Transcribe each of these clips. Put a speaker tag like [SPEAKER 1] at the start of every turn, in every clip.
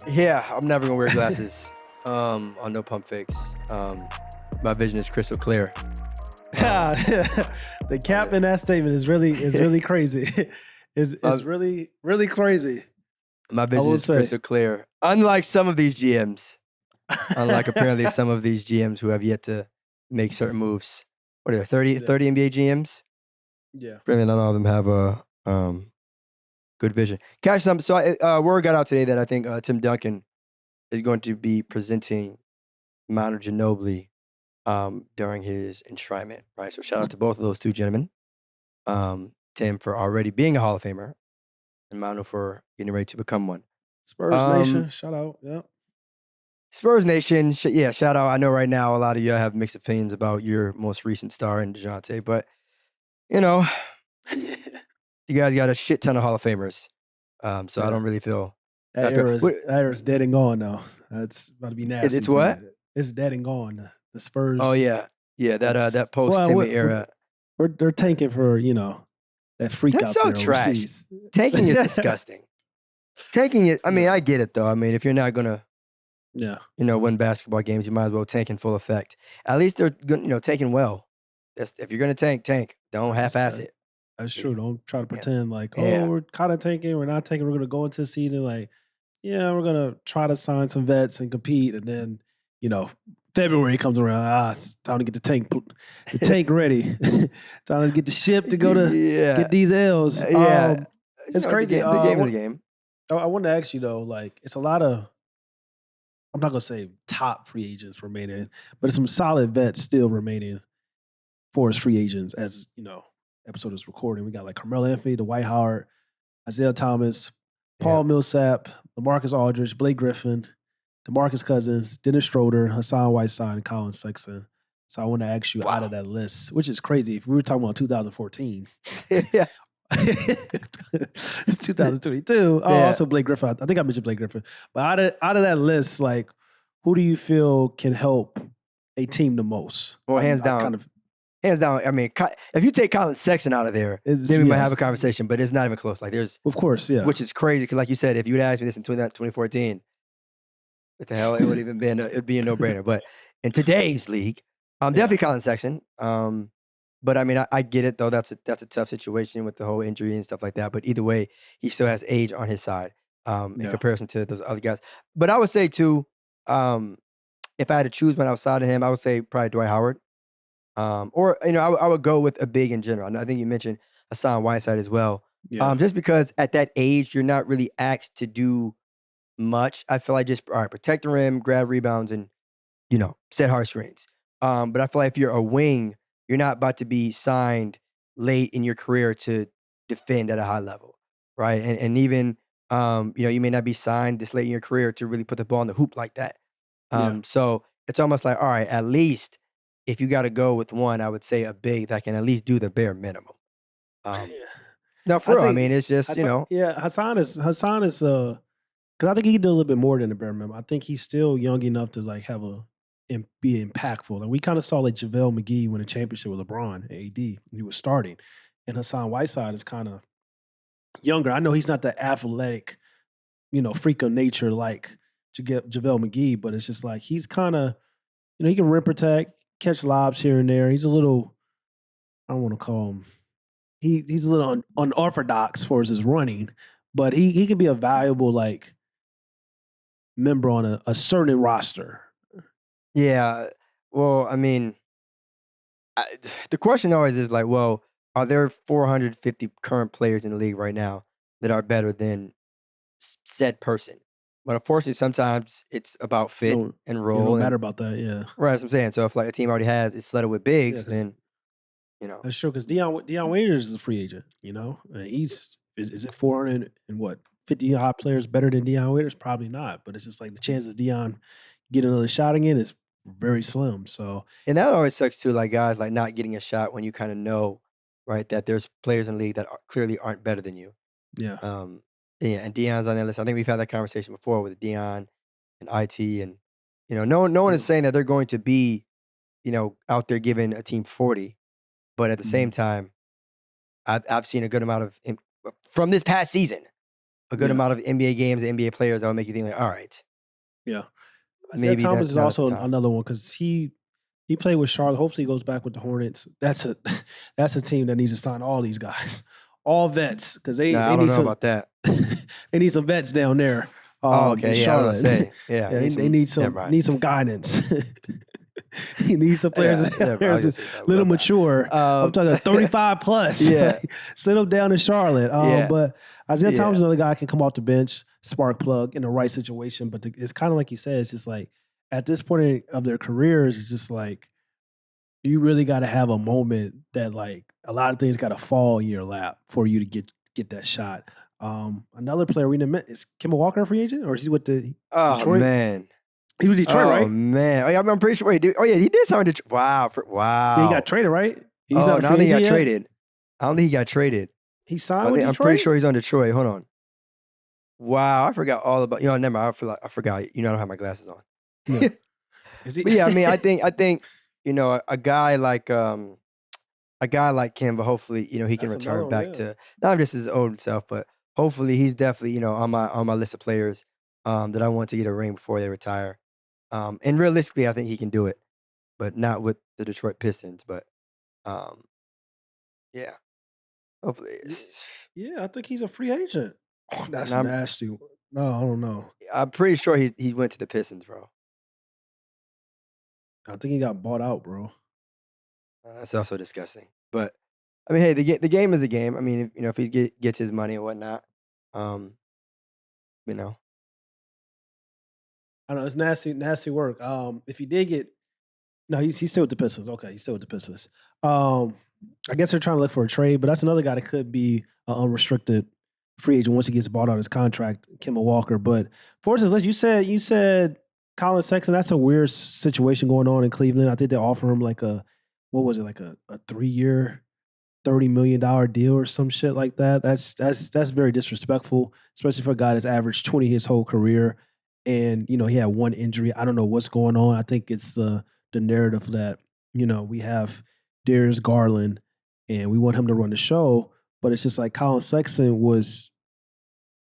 [SPEAKER 1] Yeah, I'm never gonna wear glasses on no pump fakes. My vision is crystal clear.
[SPEAKER 2] The cap in that statement is really crazy. It's really crazy.
[SPEAKER 1] My
[SPEAKER 2] I
[SPEAKER 1] vision
[SPEAKER 2] will
[SPEAKER 1] is
[SPEAKER 2] say.
[SPEAKER 1] crystal clear. Unlike some of these GMs, unlike apparently some of these GMs who have yet to make certain moves. What are there, 30
[SPEAKER 2] Yeah.
[SPEAKER 1] NBA GMs?
[SPEAKER 2] Yeah.
[SPEAKER 1] Apparently not all of them have a good vision. Catch some. So word got out today that I think Tim Duncan is going to be presenting Manu Ginobili during his enshrinement, right? So shout out to both of those two gentlemen. Tim for already being a Hall of Famer, and Manu for getting ready to become one.
[SPEAKER 2] Spurs Nation, shout out. Yeah.
[SPEAKER 1] Spurs Nation, shout out. I know right now a lot of you have mixed opinions about your most recent star in DeJounte, but you know, you guys got a shit ton of Hall of Famers. So I don't really feel
[SPEAKER 2] that era's dead and gone now. That's about to be nasty.
[SPEAKER 1] It's what?
[SPEAKER 2] It's dead and gone. The Spurs.
[SPEAKER 1] Oh yeah. That post Timmy era.
[SPEAKER 2] They're tanking for, that freak
[SPEAKER 1] That's
[SPEAKER 2] out
[SPEAKER 1] so
[SPEAKER 2] there
[SPEAKER 1] trash.
[SPEAKER 2] overseas.
[SPEAKER 1] Tanking is disgusting. Taking it, I mean, I get it though. I mean, if you're not gonna win basketball games, you might as well tank in full effect. At least they're good, tanking well. If you're gonna tank. Don't half-ass it.
[SPEAKER 2] That's true. Don't try to pretend we're kind of tanking, we're not tanking, we're gonna go into the season we're gonna try to sign some vets and compete, and then, February comes around. It's time to get the tank ready. Time to get the ship to go to get these L's. It's crazy.
[SPEAKER 1] The game is the game.
[SPEAKER 2] I wanted to ask you though, it's a lot of, I'm not gonna say top free agents remaining, but it's some solid vets still remaining for as free agents. As episode is recording, we got Carmelo Anthony, Dwight Howard, Isaiah Thomas, Paul Millsap, LaMarcus Aldridge, Blake Griffin, DeMarcus Cousins, Dennis Schroeder, Hassan Whiteside, and Collin Sexton. So I want to ask you out of that list, which is crazy. If we were talking about 2014,
[SPEAKER 1] yeah.
[SPEAKER 2] It's 2022. Oh, also Blake Griffin. I think I mentioned Blake Griffin. But out of that list, who do you feel can help a team the most?
[SPEAKER 1] Well, hands down. I mean, if you take Collin Sexton out of there, then we might have a conversation. But it's not even close.
[SPEAKER 2] Of course, yeah.
[SPEAKER 1] Which is crazy because, like you said, if you would asked me this in 2014, what the hell? It would even been it'd be a no-brainer. But in today's league, definitely Collin Sexton. But I mean, I get it though. That's a tough situation with the whole injury and stuff like that. But either way, he still has age on his side in comparison to those other guys. But I would say too, if I had to choose one outside of him, I would say probably Dwight Howard. Or I would go with a big in general. I think you mentioned Hassan Whiteside as well.
[SPEAKER 2] Yeah.
[SPEAKER 1] Just because at that age you're not really asked to do much. I feel like just protect the rim, grab rebounds, and set hard screens. But I feel like if you're a wing, you're not about to be signed late in your career to defend at a high level, right? And even you may not be signed this late in your career to really put the ball in the hoop like that. So it's almost like, all right, at least if you got to go with one, I would say a big that can at least do the bare minimum. No, for real. I mean, it's just
[SPEAKER 2] Hassan is because I think he can do a little bit more than the bare minimum. I think he's still young enough to be impactful. And we kind of saw JaVale McGee win a championship with LeBron and AD when he was starting. And Hassan Whiteside is kind of younger. I know he's not the athletic, freak of nature like JaVale McGee, but it's just he's kind of, he can rim protect, catch lobs here and there. He's a little, I don't want to call him, he's a little unorthodox for his running, but he can be a valuable member on a certain roster.
[SPEAKER 1] Yeah. Well, I mean, the question always is well, are there 450 current players in the league right now that are better than said person? But unfortunately, sometimes it's about fit and role.
[SPEAKER 2] It don't matter about that, yeah.
[SPEAKER 1] Right, that's what I'm saying. So if a team already is flooded with bigs, then
[SPEAKER 2] that's true. Because Dion Waiters is a free agent. And is it 400 and what 50 hot players better than Dion Waiters? Probably not. But it's just the chances Dion get another shot again is very slim. So
[SPEAKER 1] and that always sucks too. Guys not getting a shot when you kind of know, right, that there's players in the league that clearly aren't better than you.
[SPEAKER 2] Yeah.
[SPEAKER 1] And Dion's on that list. I think we've had that conversation before with Dion and IT, and no one is saying that they're going to be, out there giving a team 40, but at the same time, I've seen a good amount of from this past season, a good
[SPEAKER 2] Yeah.
[SPEAKER 1] amount of NBA games, NBA players that would make you think like, all right,
[SPEAKER 2] Yeah. Isaiah
[SPEAKER 1] maybe
[SPEAKER 2] Thomas is
[SPEAKER 1] not at the
[SPEAKER 2] also
[SPEAKER 1] time.
[SPEAKER 2] another one because he played with Charlotte. Hopefully, he goes back with the Hornets. That's a team that needs to sign all these guys, all vets, because they
[SPEAKER 1] Nah, I don't
[SPEAKER 2] need
[SPEAKER 1] know
[SPEAKER 2] some
[SPEAKER 1] about that.
[SPEAKER 2] they need some vets down there.
[SPEAKER 1] Oh,
[SPEAKER 2] In
[SPEAKER 1] okay, yeah, I was
[SPEAKER 2] Charlotte.
[SPEAKER 1] gonna say, yeah,
[SPEAKER 2] Yeah, they need
[SPEAKER 1] never mind.
[SPEAKER 2] some guidance. He needs some players
[SPEAKER 1] Yeah, never mind. I was gonna say
[SPEAKER 2] a
[SPEAKER 1] something
[SPEAKER 2] little
[SPEAKER 1] about that.
[SPEAKER 2] mature. I'm talking 35 plus.
[SPEAKER 1] Yeah.
[SPEAKER 2] Like, sit them down in Charlotte.
[SPEAKER 1] Yeah.
[SPEAKER 2] But Isaiah Thomas is
[SPEAKER 1] Yeah.
[SPEAKER 2] another guy can come off the bench, spark plug in the right situation. But it's kind of like you said, it's just like at this point of their careers, it's just like you really got to have a moment that like a lot of things got to fall in your lap for you to get that shot. Another player we didn't mention is Kemba Walker, a free agent, or is he with the
[SPEAKER 1] Oh
[SPEAKER 2] Detroit?
[SPEAKER 1] man.
[SPEAKER 2] He was Detroit,
[SPEAKER 1] Oh
[SPEAKER 2] right?
[SPEAKER 1] man. Oh, yeah, I'm pretty sure he did. Oh yeah, he did sign Detroit. Wow. Wow.
[SPEAKER 2] Yeah, he got traded, right? He's
[SPEAKER 1] oh,
[SPEAKER 2] not a
[SPEAKER 1] no, I
[SPEAKER 2] free
[SPEAKER 1] don't think he got
[SPEAKER 2] agent yet?
[SPEAKER 1] traded. I don't think he got traded.
[SPEAKER 2] He signed with
[SPEAKER 1] I'm
[SPEAKER 2] Detroit?
[SPEAKER 1] pretty sure he's on Detroit. Hold on. Wow, I forgot all about. Never mind. I forgot. I don't have my glasses on.
[SPEAKER 2] Yeah. Is he?
[SPEAKER 1] But yeah, I mean, I think a guy like Kemba, hopefully, he can
[SPEAKER 2] That's
[SPEAKER 1] return
[SPEAKER 2] another one,
[SPEAKER 1] back
[SPEAKER 2] yeah.
[SPEAKER 1] to not just his old self, but hopefully he's definitely on my list of players that I want to get a ring before they retire. And realistically, I think he can do it, but not with the Detroit Pistons. But yeah, hopefully.
[SPEAKER 2] Yeah, I think he's a free agent. Oh, that's
[SPEAKER 1] And
[SPEAKER 2] nasty. No, I don't know.
[SPEAKER 1] I'm pretty sure he went to the Pistons, bro.
[SPEAKER 2] I think he got bought out, bro.
[SPEAKER 1] That's also disgusting. But I mean, hey, the game is a game. I mean, if he gets his money and whatnot, you know.
[SPEAKER 2] I know it's nasty work. If he did get no, he's still with the Pistons. Okay, he's still with the Pistons. I guess they're trying to look for a trade, but that's another guy that could be an unrestricted free agent once he gets bought out his contract, Kemba Walker. But for instance, you said Collin Sexton. That's a weird situation going on in Cleveland. I think they offer him like a 3-year, $30 million deal or some shit like that. That's very disrespectful, especially for a guy that's averaged 20 his whole career. And, he had one injury. I don't know what's going on. I think it's the narrative that, we have Darius Garland and we want him to run the show. But it's just like Collin Sexton was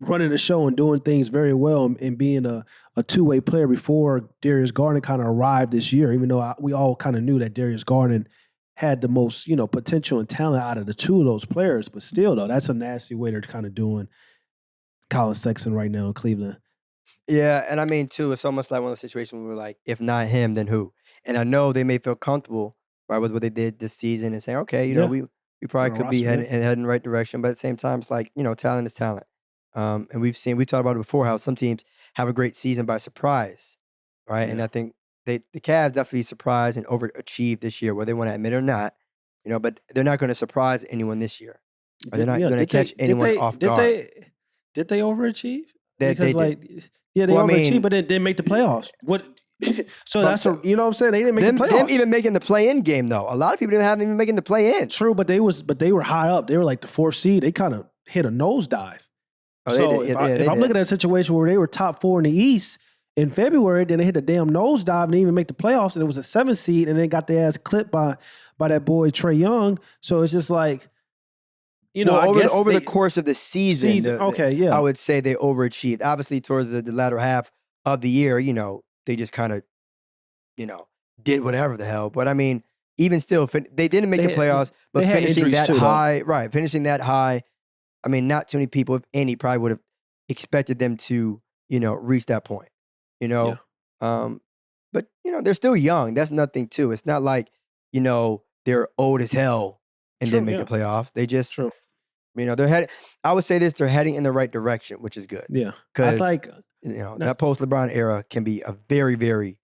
[SPEAKER 2] running the show and doing things very well and being a two-way player before Darius Garland kind of arrived this year, even though we all kind of knew that Darius Garland had the most, potential and talent out of the two of those players. But still, though, that's a nasty way they're kind of doing Collin Sexton right now in Cleveland.
[SPEAKER 1] Yeah, and I mean, too, it's almost like one of those situations where, like, if not him, then who? And I know they may feel comfortable, right, with what they did this season and saying, okay,
[SPEAKER 2] Yeah.
[SPEAKER 1] we probably
[SPEAKER 2] On a
[SPEAKER 1] could be
[SPEAKER 2] roster,
[SPEAKER 1] heading in the right direction. But at the same time, it's like, talent is talent. And we talked about it before, how some teams have a great season by surprise, right? And
[SPEAKER 2] Yeah.
[SPEAKER 1] I think the Cavs definitely surprised and overachieved this year, whether they want to admit it or not, but they're not going to surprise anyone this year. Or they're not going to catch anyone off guard.
[SPEAKER 2] Did they overachieve?
[SPEAKER 1] They
[SPEAKER 2] Because
[SPEAKER 1] did.
[SPEAKER 2] they
[SPEAKER 1] Well, I
[SPEAKER 2] overachieved,
[SPEAKER 1] mean-
[SPEAKER 2] but then didn't make the playoffs. What? So
[SPEAKER 1] But
[SPEAKER 2] that's
[SPEAKER 1] so-
[SPEAKER 2] you know what I'm saying? They didn't make the playoffs.
[SPEAKER 1] Them even making the play-in game, though. A lot of people didn't have them even making the play-in.
[SPEAKER 2] True, but they were high up. They were like the 4th seed. They kind of hit a nosedive.
[SPEAKER 1] Oh, they
[SPEAKER 2] So
[SPEAKER 1] did.
[SPEAKER 2] if
[SPEAKER 1] Yeah, they
[SPEAKER 2] I'm
[SPEAKER 1] did.
[SPEAKER 2] looking at a situation where they were top 4 in the East in February, then they hit a damn nosedive and didn't even make the playoffs, and it was a 7th seed, and they got their ass clipped by that boy Trae Young. So it's just like,
[SPEAKER 1] Well,
[SPEAKER 2] I guess
[SPEAKER 1] over the course of the season,
[SPEAKER 2] okay, yeah.
[SPEAKER 1] I would say they overachieved. Obviously, towards the latter half of the year, they just kind of, did whatever the hell. But I mean, even still, they didn't make the playoffs, but
[SPEAKER 2] they had
[SPEAKER 1] finishing
[SPEAKER 2] injuries
[SPEAKER 1] that
[SPEAKER 2] too, though.
[SPEAKER 1] high, right? Finishing that high. I mean, not too many people, if any, probably would have expected them to, reach that point.
[SPEAKER 2] Yeah.
[SPEAKER 1] But they're still young. That's nothing too. It's not like they're old as hell and
[SPEAKER 2] True,
[SPEAKER 1] didn't make
[SPEAKER 2] yeah.
[SPEAKER 1] the playoffs. They just.
[SPEAKER 2] True.
[SPEAKER 1] They're heading. I would say this: they're heading in the right direction, which is good.
[SPEAKER 2] Yeah. I
[SPEAKER 1] Because
[SPEAKER 2] like
[SPEAKER 1] that post LeBron era can be a very, very,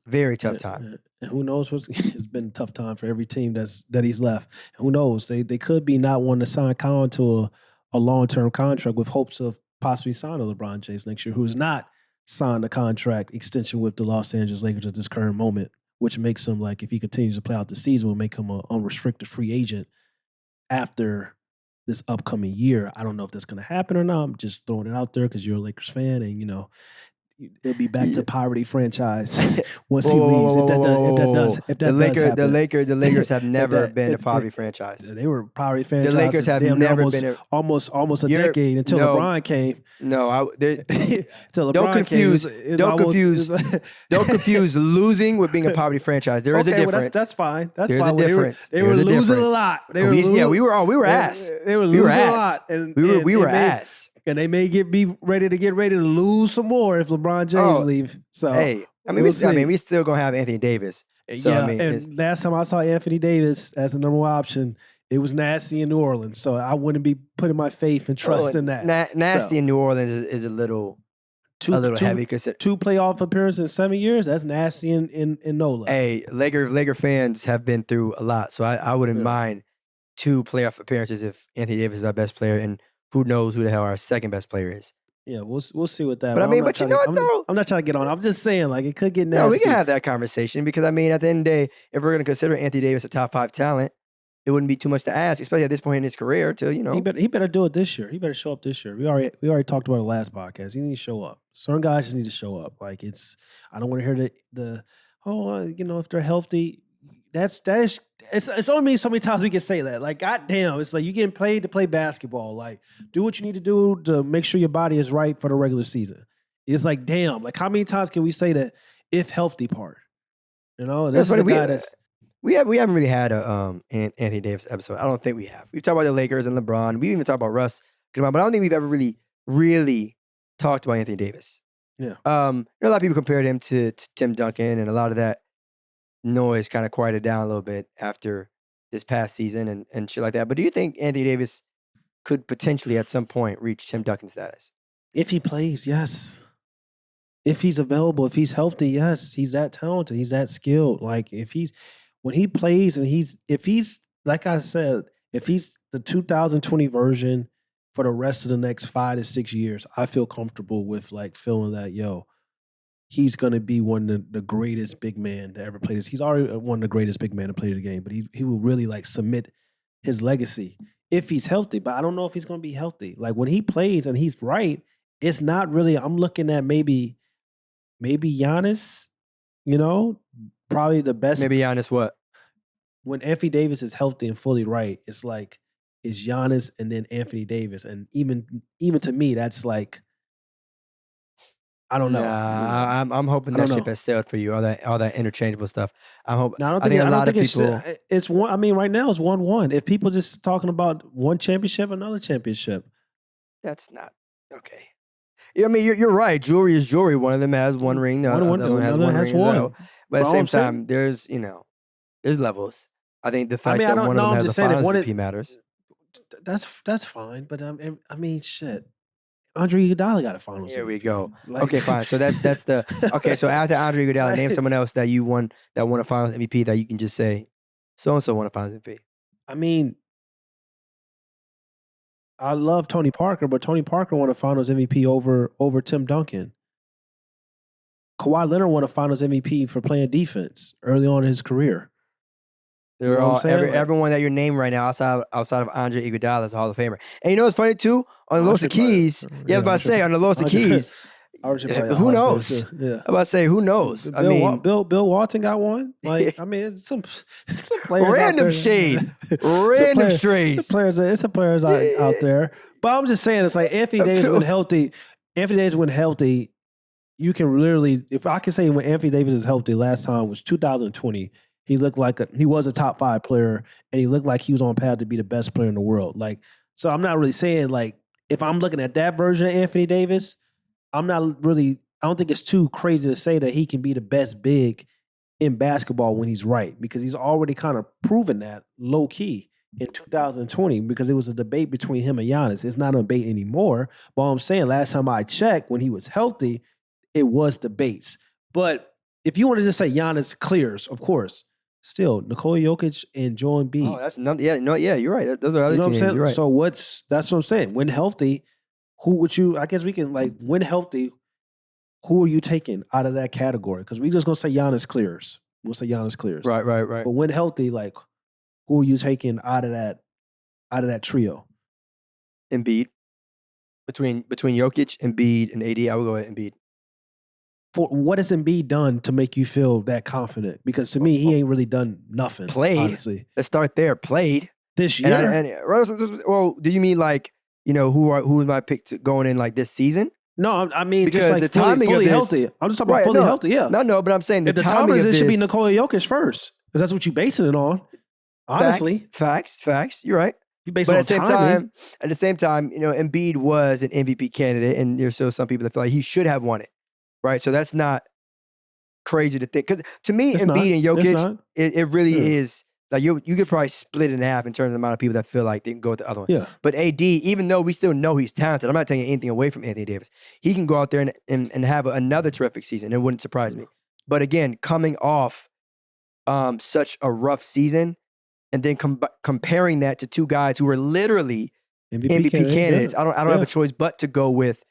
[SPEAKER 1] very tough time.
[SPEAKER 2] And who knows it's been a tough time for every team that he's left. Who knows? They could be not wanting to sign Collin to a long-term contract with hopes of possibly signing LeBron James next year, who has not signed a contract extension with the Los Angeles Lakers at this current moment, which makes him, like, if he continues to play out the season, will make him an unrestricted free agent after this upcoming year. I don't know if that's going to happen or not. I'm just throwing it out there because you're a Lakers fan, and it'll be back to poverty franchise once
[SPEAKER 1] Whoa,
[SPEAKER 2] he
[SPEAKER 1] whoa,
[SPEAKER 2] leaves.
[SPEAKER 1] whoa,
[SPEAKER 2] If that
[SPEAKER 1] whoa,
[SPEAKER 2] does,
[SPEAKER 1] whoa,
[SPEAKER 2] if that
[SPEAKER 1] whoa,
[SPEAKER 2] does,
[SPEAKER 1] whoa.
[SPEAKER 2] if that does happen,
[SPEAKER 1] The Lakers have
[SPEAKER 2] if
[SPEAKER 1] never
[SPEAKER 2] that-
[SPEAKER 1] been a
[SPEAKER 2] if-
[SPEAKER 1] poverty
[SPEAKER 2] if-
[SPEAKER 1] franchise.
[SPEAKER 2] They were poverty franchise.
[SPEAKER 1] The Lakers have
[SPEAKER 2] damn near
[SPEAKER 1] never been
[SPEAKER 2] almost a
[SPEAKER 1] You're-
[SPEAKER 2] decade until
[SPEAKER 1] no.
[SPEAKER 2] LeBron came.
[SPEAKER 1] No,
[SPEAKER 2] Till LeBron
[SPEAKER 1] don't confuse.
[SPEAKER 2] came, it was
[SPEAKER 1] Don't
[SPEAKER 2] almost-
[SPEAKER 1] confuse.
[SPEAKER 2] it was-
[SPEAKER 1] Don't confuse losing with being a poverty franchise. There is a
[SPEAKER 2] Okay, well,
[SPEAKER 1] difference.
[SPEAKER 2] that's fine. That's
[SPEAKER 1] There's
[SPEAKER 2] fine.
[SPEAKER 1] a
[SPEAKER 2] Well,
[SPEAKER 1] difference.
[SPEAKER 2] They were
[SPEAKER 1] There's a
[SPEAKER 2] losing a
[SPEAKER 1] difference.
[SPEAKER 2] lot. They
[SPEAKER 1] We were
[SPEAKER 2] they-
[SPEAKER 1] ass.
[SPEAKER 2] They were
[SPEAKER 1] We
[SPEAKER 2] losing
[SPEAKER 1] were
[SPEAKER 2] a
[SPEAKER 1] ass.
[SPEAKER 2] lot, and
[SPEAKER 1] We were
[SPEAKER 2] and
[SPEAKER 1] ass.
[SPEAKER 2] And they may be ready to lose some more if LeBron James leave. So
[SPEAKER 1] Hey, I mean, we still gonna have Anthony Davis. So
[SPEAKER 2] yeah,
[SPEAKER 1] I mean,
[SPEAKER 2] and last time I saw Anthony Davis as the number one option, it was nasty in New Orleans. So I wouldn't be putting my faith and trust in that.
[SPEAKER 1] Nasty in New Orleans is a little heavy.
[SPEAKER 2] Two playoff appearances in 7 years. That's nasty in NOLA.
[SPEAKER 1] Hey, Laker fans have been through a lot, so I wouldn't mind 2 playoff appearances if Anthony Davis is our best player, and who knows who the hell our second best player is.
[SPEAKER 2] Yeah, we'll see what that.
[SPEAKER 1] But I mean, but you know what though?
[SPEAKER 2] I'm not trying to get on. I'm just saying, like, it could get nasty.
[SPEAKER 1] No, we can have that conversation because I mean, at the end of the day, if we're going to consider Anthony Davis a top 5 talent, it wouldn't be too much to ask, especially at this point in his career. To
[SPEAKER 2] he better do it this year. He better show up this year. We already talked about it last podcast. He needs to show up. Certain guys just need to show up. Like I don't want to hear if they're healthy. It's only so many times we can say that. Like, goddamn, it's like you getting paid to play basketball. Like, do what you need to do to make sure your body is right for the regular season. It's like, damn, like how many times can we say that if healthy part? You know, and this is a guy that's.
[SPEAKER 1] We haven't really had a Anthony Davis episode. I don't think we have. We've talked about the Lakers and LeBron. We even talked about Russ, but I don't think we've ever really talked about Anthony Davis.
[SPEAKER 2] Yeah.
[SPEAKER 1] A lot of people compared him to Tim Duncan, and a lot of that noise kind of quieted down a little bit after this past season and shit like that. But do you think Anthony Davis could potentially at some point reach Tim Duncan status?
[SPEAKER 2] If he plays, yes. If he's available, if he's healthy, yes. He's that talented. He's that skilled. Like when he plays and if he's like I said, if he's the 2020 version for the rest of the next 5 to 6 years, I feel comfortable with like feeling that, he's going to be one of the greatest big men to ever play this. He's already one of the greatest big men to play the game, but he will really like submit his legacy if he's healthy. But I don't know if he's going to be healthy. Like when he plays and he's right, it's not really, I'm looking at maybe Giannis, probably the best.
[SPEAKER 1] Maybe Giannis what?
[SPEAKER 2] When Anthony Davis is healthy and fully right, it's like, it's Giannis and then Anthony Davis. And even to me, that's like, I don't know.
[SPEAKER 1] Nah, I'm hoping that ship has sailed for you. All that interchangeable stuff. I hope.
[SPEAKER 2] No,
[SPEAKER 1] I think a lot of people.
[SPEAKER 2] It's one. I mean, right now it's 1-1. If people just talking about one championship, another championship,
[SPEAKER 1] that's not okay. Yeah, I mean, you're right. Jewelry is jewelry. One of them has one ring. The other one has one ring. Well. But at the same time, there's levels. I think the fact that one of them has a finals MVP matters.
[SPEAKER 2] That's fine. But I mean, shit. Andre Iguodala got a finals.
[SPEAKER 1] Here we go. Okay, fine. So that's the okay. So after Andre Iguodala, name someone else that won a finals MVP that you can just say, so and so won a finals MVP.
[SPEAKER 2] I mean, I love Tony Parker, but Tony Parker won a finals MVP over Tim Duncan. Kawhi Leonard won a finals MVP for playing defense early on in his career.
[SPEAKER 1] They're all everyone that you're naming right now outside of Andre Iguodala is a Hall of Famer. And you know what's funny too? On the lowest of keys, I was about to say on the lowest of keys, who knows?
[SPEAKER 2] Yeah.
[SPEAKER 1] I'm about to say who knows?
[SPEAKER 2] Bill Walton got one. Like I mean, some players
[SPEAKER 1] random shade, random shade.
[SPEAKER 2] It's some players out there. But I'm just saying, it's like Anthony Davis when healthy. Anthony Davis when healthy, you can literally, if I can say when Anthony Davis is healthy, last time was 2020. He looked like he was a top 5 player, and he looked like he was on path to be the best player in the world. Like, so I'm not really saying like if I'm looking at that version of Anthony Davis, I don't think it's too crazy to say that he can be the best big in basketball when he's right, because he's already kind of proven that low key in 2020, because it was a debate between him and Giannis. It's not a debate anymore. But I'm saying last time I checked, when he was healthy, it was debates. But if you want to just say Giannis clears, of course. Still, Nikola Jokic and Joel Embiid.
[SPEAKER 1] Oh, that's nothing. Yeah, you're right. Those are other two names. You're right.
[SPEAKER 2] So that's what I'm saying. When healthy, who would you? I guess we can when healthy, who are you taking out of that category? Because we just gonna say Giannis clears. We'll say Giannis clears.
[SPEAKER 1] Right.
[SPEAKER 2] But when healthy, who are you taking out of that trio?
[SPEAKER 1] Embiid. Between Jokic, Embiid, and AD, I would go with Embiid.
[SPEAKER 2] what has Embiid done to make you feel that confident? Because to me, he ain't really done nothing.
[SPEAKER 1] Played.
[SPEAKER 2] Honestly,
[SPEAKER 1] Let's start there. Played
[SPEAKER 2] this year.
[SPEAKER 1] Well, do you mean like who is my pick to going in like this season?
[SPEAKER 2] No, I mean
[SPEAKER 1] because
[SPEAKER 2] just like
[SPEAKER 1] the timing
[SPEAKER 2] fully
[SPEAKER 1] of this,
[SPEAKER 2] healthy. I'm just talking about fully healthy. Yeah,
[SPEAKER 1] no, but I'm saying
[SPEAKER 2] the
[SPEAKER 1] timing of
[SPEAKER 2] it
[SPEAKER 1] this
[SPEAKER 2] should be Nikola Jokic first, because that's what you basing it on. Honestly,
[SPEAKER 1] facts. You're right.
[SPEAKER 2] You base
[SPEAKER 1] but
[SPEAKER 2] it on
[SPEAKER 1] at the same time, Embiid was an MVP candidate, and there's still some people that feel like he should have won it, right? So that's not crazy to think. Because to me, Embiid and Jokic, it really is. Like you could probably split it in half in terms of the amount of people that feel like they can go with the other one.
[SPEAKER 2] Yeah.
[SPEAKER 1] But AD, even though we still know he's talented, I'm not taking anything away from Anthony Davis. He can go out there and have another terrific season. It wouldn't surprise me. But again, coming off such a rough season, and then comparing that to two guys who were literally MVP candidates, I don't have a choice but to go with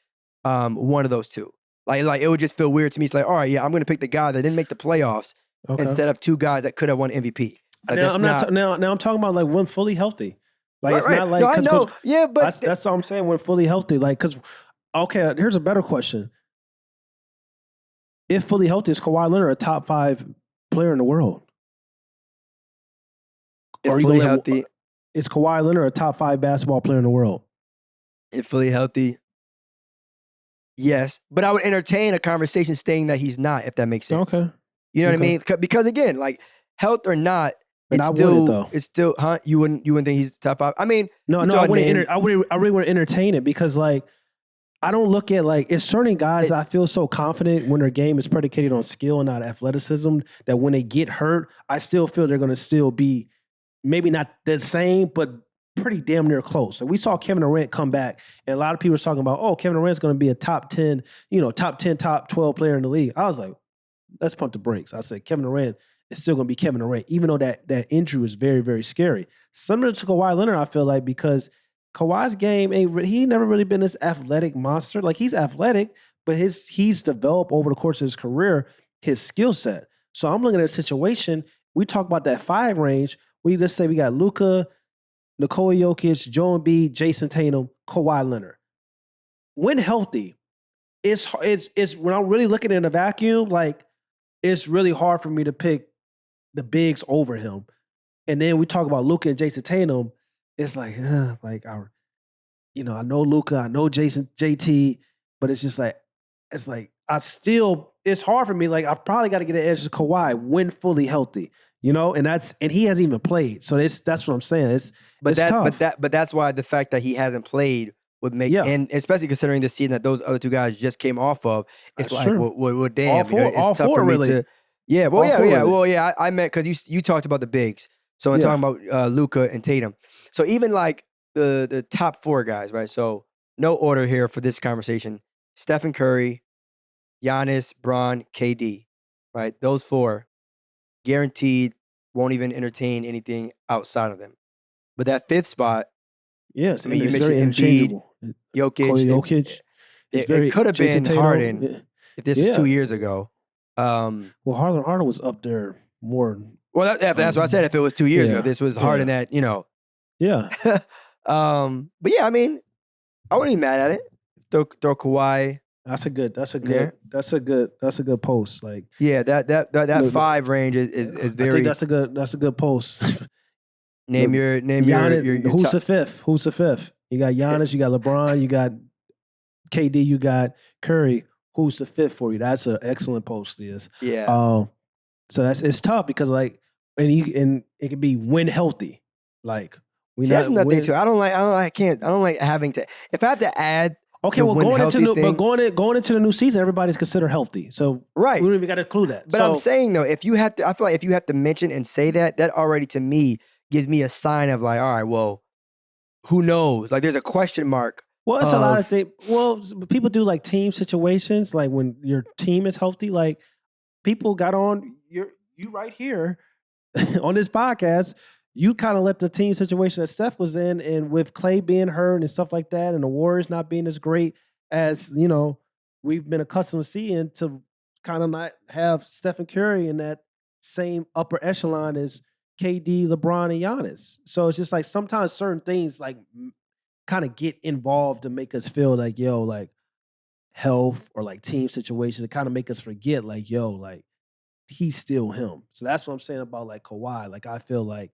[SPEAKER 1] one of those two. Like it would just feel weird to me. It's like, all right, yeah, I'm going to pick the guy that didn't make the playoffs instead of two guys that could have won MVP. Like
[SPEAKER 2] now I'm talking about like when fully healthy. Like it's not like
[SPEAKER 1] no, I know. Yeah, but
[SPEAKER 2] that's all I'm saying. When fully healthy, like because here's a better question. If fully healthy, is Kawhi Leonard a top 5 player in the world?
[SPEAKER 1] If fully healthy,
[SPEAKER 2] is Kawhi Leonard a top 5 basketball player in the world?
[SPEAKER 1] If fully healthy, yes. But I would entertain a conversation stating that he's not, if that makes sense.
[SPEAKER 2] Okay.
[SPEAKER 1] You know what I mean? Because again, like health or not,
[SPEAKER 2] it's still,
[SPEAKER 1] it's still, You wouldn't think he's top 5? I mean,
[SPEAKER 2] no, I really want to entertain it because like I don't look at like it's certain guys I feel so confident when their game is predicated on skill and not athleticism that when they get hurt, I still feel they're going to still be maybe not the same, but pretty damn near close. So we saw Kevin Durant come back, and a lot of people were talking about, oh, Kevin Durant's going to be a top 10, top 10, top 12 player in the league. I was like, let's pump the brakes. I said Kevin Durant is still going to be Kevin Durant, even though that injury was very, very scary. Similar to Kawhi Leonard, I feel like, because Kawhi's game he never really been this athletic monster. Like he's athletic, but he's developed over the course of his career his skill set. So I'm looking at a situation. We talk about that 5 range. We just say we got Luka, Nikola Jokic, Joel Embiid, Jason Tatum, Kawhi Leonard. When healthy, it's when I'm really looking in a vacuum, like it's really hard for me to pick the bigs over him. And then we talk about Luka and Jason Tatum. It's like, I know Luka, I know JT, but it's just like, it's hard for me. Like I probably got to get an edge to Kawhi when fully healthy, and he hasn't even played. So that's what I'm saying. It's tough.
[SPEAKER 1] But that's why the fact that he hasn't played would make, and especially considering the season that those other two guys just came off of, it's like, well, damn, it's tough for me to. Yeah, I meant because you talked about the bigs. So I'm talking about Luka and Tatum. So even like the top 4 guys, right? So no order here for this conversation. Stephen Curry, Giannis, Bron, KD, right? Those 4 guaranteed won't even entertain anything outside of them. But that 5th spot,
[SPEAKER 2] yes,
[SPEAKER 1] I mean, you mentioned Embiid, Jokic. It could have been Harden if this was 2 years ago.
[SPEAKER 2] Well, Harden was up there more.
[SPEAKER 1] Well, that's what I said. If it was 2 years ago, this was Harden that,
[SPEAKER 2] Yeah.
[SPEAKER 1] But yeah, I mean, I wouldn't be mad at it. Throw Kawhi.
[SPEAKER 2] That's a good post. Like,
[SPEAKER 1] yeah, that 5 range is very.
[SPEAKER 2] I think that's a good post.
[SPEAKER 1] name your
[SPEAKER 2] who's
[SPEAKER 1] top.
[SPEAKER 2] the 5th? Who's the 5th? You got Giannis, you got LeBron, you got KD, you got Curry. Who's the 5th for you? That's an excellent post, Liz.
[SPEAKER 1] Yeah.
[SPEAKER 2] So it's tough because like, and it can be when healthy. Like
[SPEAKER 1] that's another thing too. I don't like having to. If I have to add.
[SPEAKER 2] Okay, well, going into the new season, everybody's considered healthy. So
[SPEAKER 1] right,
[SPEAKER 2] we don't even got to include that.
[SPEAKER 1] But I'm saying though, I feel like if you have to mention and say that already to me gives me a sign of like, all right, well, who knows? Like, there's a question mark.
[SPEAKER 2] Well, it's a lot of things. Well, people do like team situations, like when your team is healthy. Like people got on you right here on this podcast. You kind of let the team situation that Steph was in, and with Clay being hurt and stuff like that, and the Warriors not being as great as we've been accustomed to seeing, to kind of not have Stephen Curry in that same upper echelon as KD, LeBron, and Giannis. So it's just like sometimes certain things like kind of get involved to make us feel like, health or like team situations to kind of make us forget, like, yo, like he's still him. So that's what I'm saying about like Kawhi. Like I feel like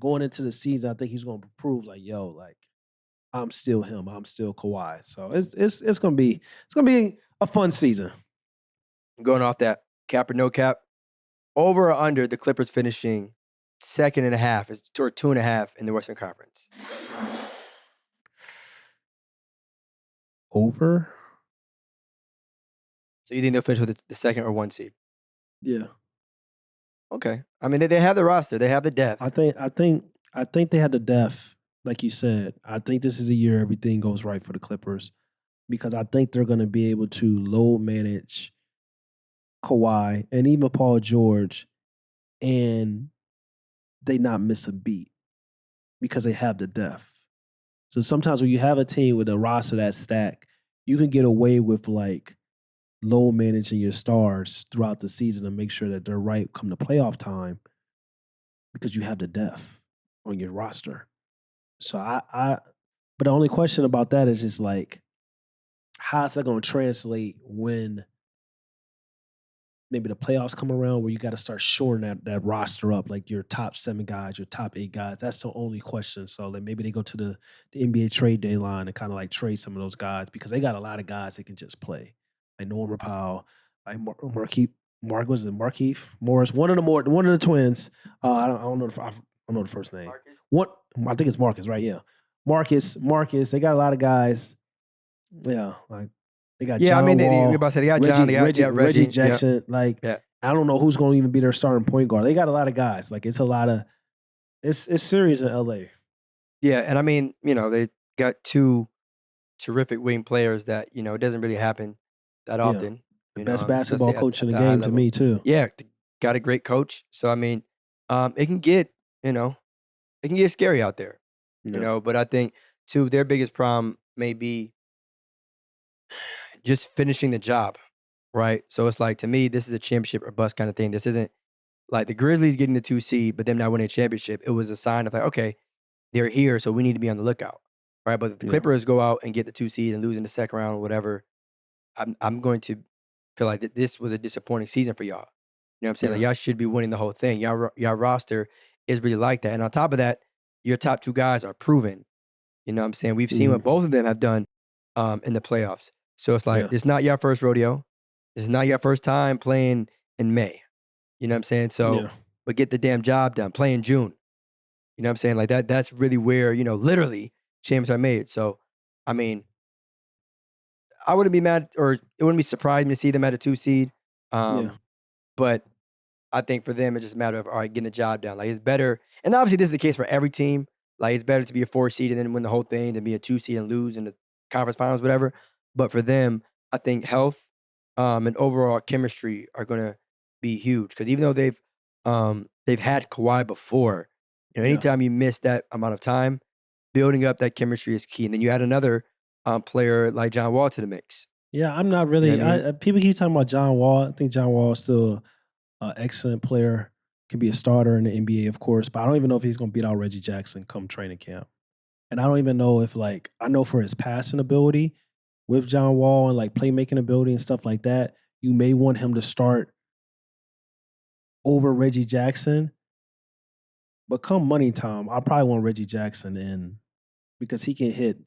[SPEAKER 2] going into the season, I think he's gonna prove like, yo, like I'm still him. I'm still Kawhi. So it's gonna be a fun season.
[SPEAKER 1] Going off that cap or no cap, over or under the Clippers finishing 2.5 is or 2.5 in the Western Conference.
[SPEAKER 2] Over?
[SPEAKER 1] So you think they'll finish with the second or 1 seed?
[SPEAKER 2] Yeah.
[SPEAKER 1] Okay. I mean, they have the roster. They have the depth.
[SPEAKER 2] I think they had the depth, like you said. I think this is a year everything goes right for the Clippers because I think they're going to be able to low manage Kawhi and even Paul George, and they not miss a beat because they have the depth. So sometimes when you have a team with a roster that's stacked, you can get away with like low managing your stars throughout the season to make sure that they're right come to playoff time because you have the depth on your roster. So but the only question about that is just like, how's that going to translate when maybe the playoffs come around where you got to start shoring that roster up, like your top 7 guys, your top 8 guys. That's the only question. So like maybe they go to the NBA trade deadline and kind of like trade some of those guys because they got a lot of guys that can just play. Like Norman Powell, like Markeith Morris, one of the twins. I don't know I don't know the first name.
[SPEAKER 1] Marcus?
[SPEAKER 2] What I think it's Marcus, right? Yeah, Marcus. They got a lot of guys. Yeah, like they got
[SPEAKER 1] Yeah,
[SPEAKER 2] John
[SPEAKER 1] I mean,
[SPEAKER 2] Wall,
[SPEAKER 1] we about to say they got John, they got
[SPEAKER 2] Reggie
[SPEAKER 1] Reggie.
[SPEAKER 2] Jackson. Like
[SPEAKER 1] Yeah.
[SPEAKER 2] I don't know who's going to even be their starting point guard. They got a lot of guys. Like it's a lot of it's serious in LA.
[SPEAKER 1] Yeah, and I mean, they got 2 terrific wing players that, it doesn't really happen that often.
[SPEAKER 2] The best
[SPEAKER 1] Especially
[SPEAKER 2] basketball coach in the
[SPEAKER 1] the high
[SPEAKER 2] game to
[SPEAKER 1] level.
[SPEAKER 2] me too.
[SPEAKER 1] Yeah, got a great coach. So I mean, it can get, it can get scary out there.
[SPEAKER 2] Yeah.
[SPEAKER 1] But I think too their biggest problem may be just finishing the job, right? So it's like to me, this is a championship or bust kind of thing. This isn't like the Grizzlies getting the 2 seed, but them not winning a championship. It was a sign of like, okay, they're here, so we need to be on the lookout, right? But if the
[SPEAKER 2] Yeah.
[SPEAKER 1] Clippers go out and get the 2 seed and lose in the second round or whatever, I'm going to feel like that this was a disappointing season for y'all. You know what I'm saying? Like
[SPEAKER 2] Yeah.
[SPEAKER 1] y'all should be winning the whole thing. Y'all roster is really like that, and on top of that, your top 2 guys are proven. You know what I'm saying? We've seen what both of them have done in the playoffs. So it's like,
[SPEAKER 2] Yeah.
[SPEAKER 1] it's not your first rodeo. This is not your first time playing in May. You know what I'm saying? So,
[SPEAKER 2] Yeah.
[SPEAKER 1] but get the damn job done. Play in June. You know what I'm saying? Like that's really where, literally champions are made. So, I mean, I wouldn't be mad or it wouldn't be surprising to see them at a 2 seed.
[SPEAKER 2] Yeah.
[SPEAKER 1] But I think for them, it's just a matter of, all right, getting the job done. Like it's better. And obviously this is the case for every team. Like it's better to be a 4 seed and then win the whole thing than be a 2 seed and lose in the conference finals, whatever. But for them, I think health and overall chemistry are going to be huge. Because even though they've had Kawhi before, anytime you miss that amount of time, building up that chemistry is key. And then you add another player like John Wall to the mix.
[SPEAKER 2] Yeah, I'm not really.
[SPEAKER 1] You know what I
[SPEAKER 2] People keep talking about John Wall. I think John Wall is still an excellent player. Can be a starter in the NBA, of course, but I don't even know if he's going to beat out Reggie Jackson come training camp. And I don't even know if I know for his passing ability with John Wall and like playmaking ability and stuff like that, you may want him to start over Reggie Jackson. But come money time, I probably want Reggie Jackson in because he can hit.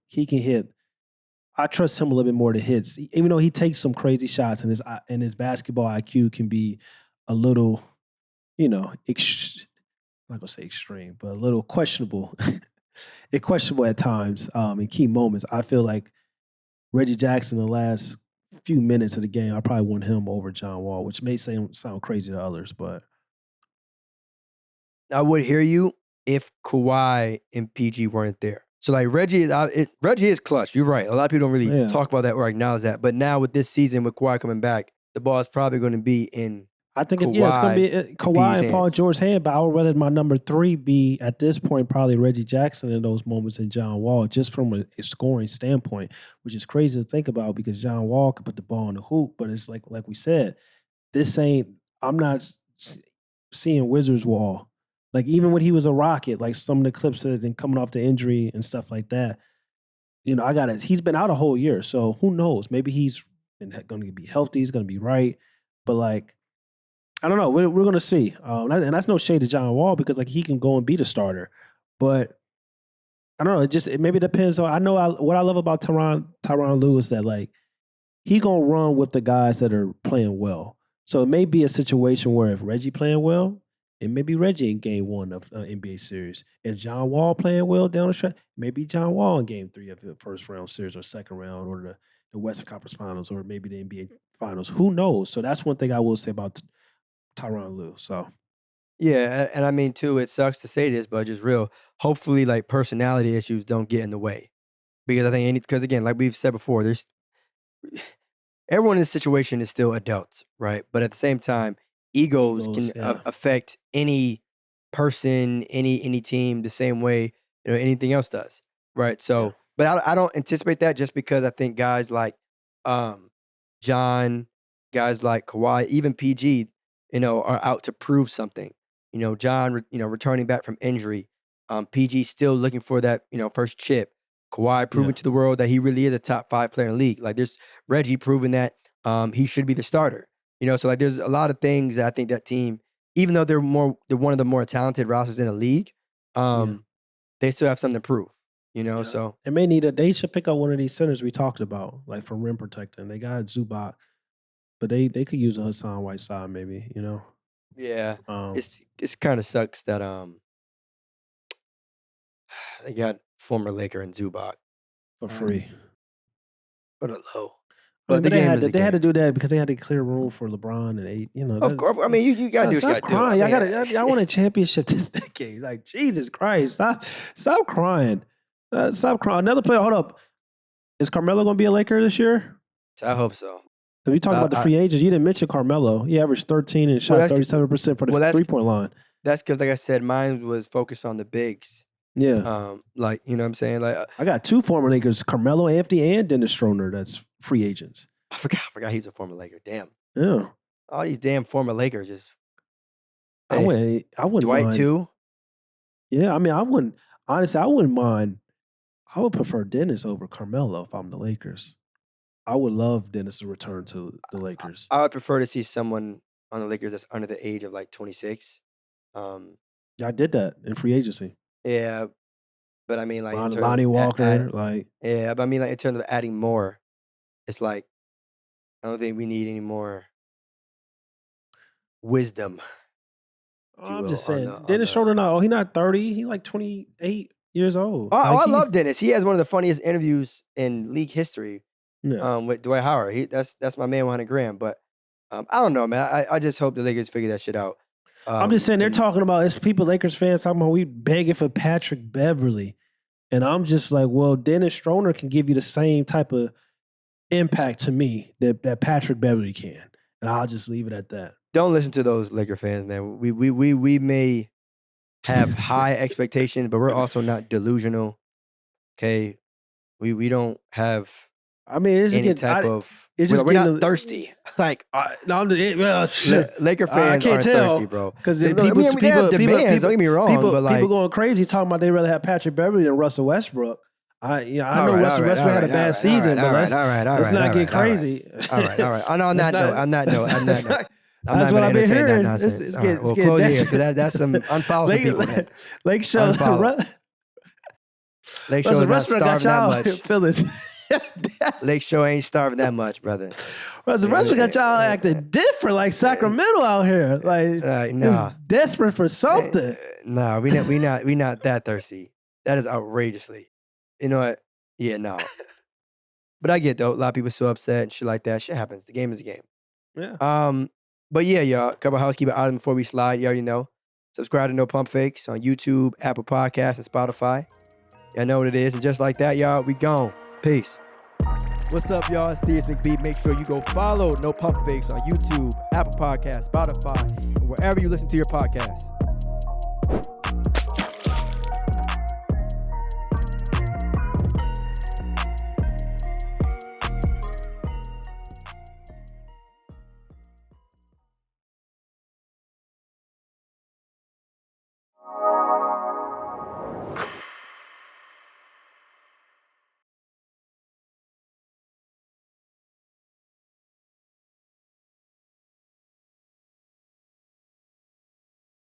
[SPEAKER 2] I trust him a little bit more to hits, even though he takes some crazy shots and his basketball IQ can be a little, I'm not gonna say extreme, but a little questionable. It's questionable at times in key moments. I feel like Reggie Jackson in the last few minutes of the game, I probably want him over John Wall, which may sound crazy to others, but
[SPEAKER 1] I would hear you if Kawhi and PG weren't there. So like Reggie is clutch. You're right. A lot of people don't really talk about that or acknowledge that. But now with this season with Kawhi coming back, the ball is probably going to be in.
[SPEAKER 2] I think it's going to be Kawhi and Paul George's hand. But I would rather my number 3 be at this point probably Reggie Jackson in those moments and John Wall, just from a scoring standpoint, which is crazy to think about because John Wall could put the ball in the hoop. But it's like we said, I'm not seeing Wizards Wall. Like even when he was a Rocket, like some of the clips that have been coming off the injury and stuff like that, he's been out a whole year, so who knows? Maybe he's going to be healthy. He's going to be right. But like, I don't know. We're going to see. And that's no shade to John Wall because like he can go and be the starter. But I don't know. It maybe depends on. I know what I love about Tyronn Lue is that like he gonna run with the guys that are playing well. So it may be a situation where if Reggie playing well, it may be Reggie in Game 1 of NBA series. If John Wall playing well down the stretch, maybe John Wall in Game 3 of the first round series or second round or the Western Conference Finals or maybe the NBA Finals. Who knows? So that's one thing I will say about Tyronn Lue. So
[SPEAKER 1] Yeah, and I mean too, it sucks to say this, but just real. Hopefully, like personality issues don't get in the way, because I think because again, like we've said before, there's everyone in this situation is still adults, right? But at the same time, egos can affect any person, any team the same way anything else does, right? So, but I don't anticipate that just because I think guys like John, guys like Kawhi, even PG, are out to prove something. John, returning back from injury. PG still looking for that, first chip. Kawhi proving to the world that he really is a top 5 player in the league. Like there's Reggie proving that he should be the starter. So like there's a lot of things that I think that team, even though they're one of the more talented rosters in the league, they still have something to prove. So
[SPEAKER 2] they should pick up one of these centers we talked about, like for rim protecting. They got Zubac, but they could use a Hassan Whiteside maybe.
[SPEAKER 1] Yeah, it's kind of sucks that they got former Laker and Zubac
[SPEAKER 2] for free,
[SPEAKER 1] but a low.
[SPEAKER 2] But they had to do that because they had to clear room for LeBron and 8.
[SPEAKER 1] Of course, I mean you gotta do what you gotta do.
[SPEAKER 2] Y'all won a championship this decade. Like Jesus Christ, stop crying. Stop crying. Another player. Hold up. Is Carmelo gonna be a Laker this year?
[SPEAKER 1] I hope so.
[SPEAKER 2] Because we talked about the free agents. You didn't mention Carmelo. He averaged 13 and shot 37% for the 3-point line.
[SPEAKER 1] That's because, like I said, mine was focused on the bigs.
[SPEAKER 2] Yeah.
[SPEAKER 1] Like, you know what I'm saying? Like
[SPEAKER 2] I got 2 former Lakers, Carmelo Anthony and Dennis Schroeder, that's free agents.
[SPEAKER 1] I forgot he's a former Laker. Damn.
[SPEAKER 2] Yeah.
[SPEAKER 1] All these damn former Lakers just.
[SPEAKER 2] I wouldn't
[SPEAKER 1] Dwight
[SPEAKER 2] mind.
[SPEAKER 1] too?
[SPEAKER 2] Yeah, I mean, I wouldn't mind. I would prefer Dennis over Carmelo if I'm the Lakers. I would love Dennis to return to the Lakers.
[SPEAKER 1] I would prefer to see someone on the Lakers that's under the age of like 26.
[SPEAKER 2] I did that in free agency.
[SPEAKER 1] Yeah, but I mean, like
[SPEAKER 2] Lonnie Walker,
[SPEAKER 1] but I mean, like in terms of adding more, it's like I don't think we need any more wisdom.
[SPEAKER 2] I'm just saying, Dennis Schroeder, he's not 30. He's like 28 years old.
[SPEAKER 1] I love Dennis. He has one of the funniest interviews in league history.
[SPEAKER 2] Yeah.
[SPEAKER 1] With Dwight Howard. That's my man 100 grand. But I don't know, man. I just hope the Lakers figure that shit out.
[SPEAKER 2] I'm just saying they're talking about, it's people, Lakers fans talking about we begging for Patrick Beverley. And I'm just like, well, Dennis Schroeder can give you the same type of impact to me that Patrick Beverley can. And I'll just leave it at that.
[SPEAKER 1] Don't listen to those Laker fans, man. We may have high expectations, but we're also not delusional. Okay? We don't have any type of. We're not thirsty. Like Laker fans aren't thirsty, bro.
[SPEAKER 2] Because
[SPEAKER 1] they have demands. Don't get me wrong, but like
[SPEAKER 2] people going crazy talking about they'd rather have Patrick Beverley than Russell Westbrook. I know Russell Westbrook had a bad season, but let's not get crazy.
[SPEAKER 1] All right. On that note.
[SPEAKER 2] That's what I've been hearing.
[SPEAKER 1] We'll close here because that's some unfollow people.
[SPEAKER 2] Lake Show.
[SPEAKER 1] Lake Show is not starving that much.
[SPEAKER 2] Phyllis.
[SPEAKER 1] Lake Show ain't starving that much, brother.
[SPEAKER 2] Russell Westbrook got y'all acting different, like Sacramento out here. Like, desperate for something.
[SPEAKER 1] No, we not that thirsty. That is outrageously. You know what? Yeah, no. But I get though, a lot of people so upset and shit like that. Shit happens. The game is a game.
[SPEAKER 2] Yeah.
[SPEAKER 1] But yeah, y'all. A couple housekeeping items before we slide. You already know. Subscribe to No Pump Fakes on YouTube, Apple Podcasts, and Spotify. Y'all know what it is. And just like that, y'all, we gone. Peace. What's up, y'all? It's Theus McBee. Make sure you go follow No Pump Fakes on YouTube, Apple Podcasts, Spotify, and wherever you listen to your podcasts.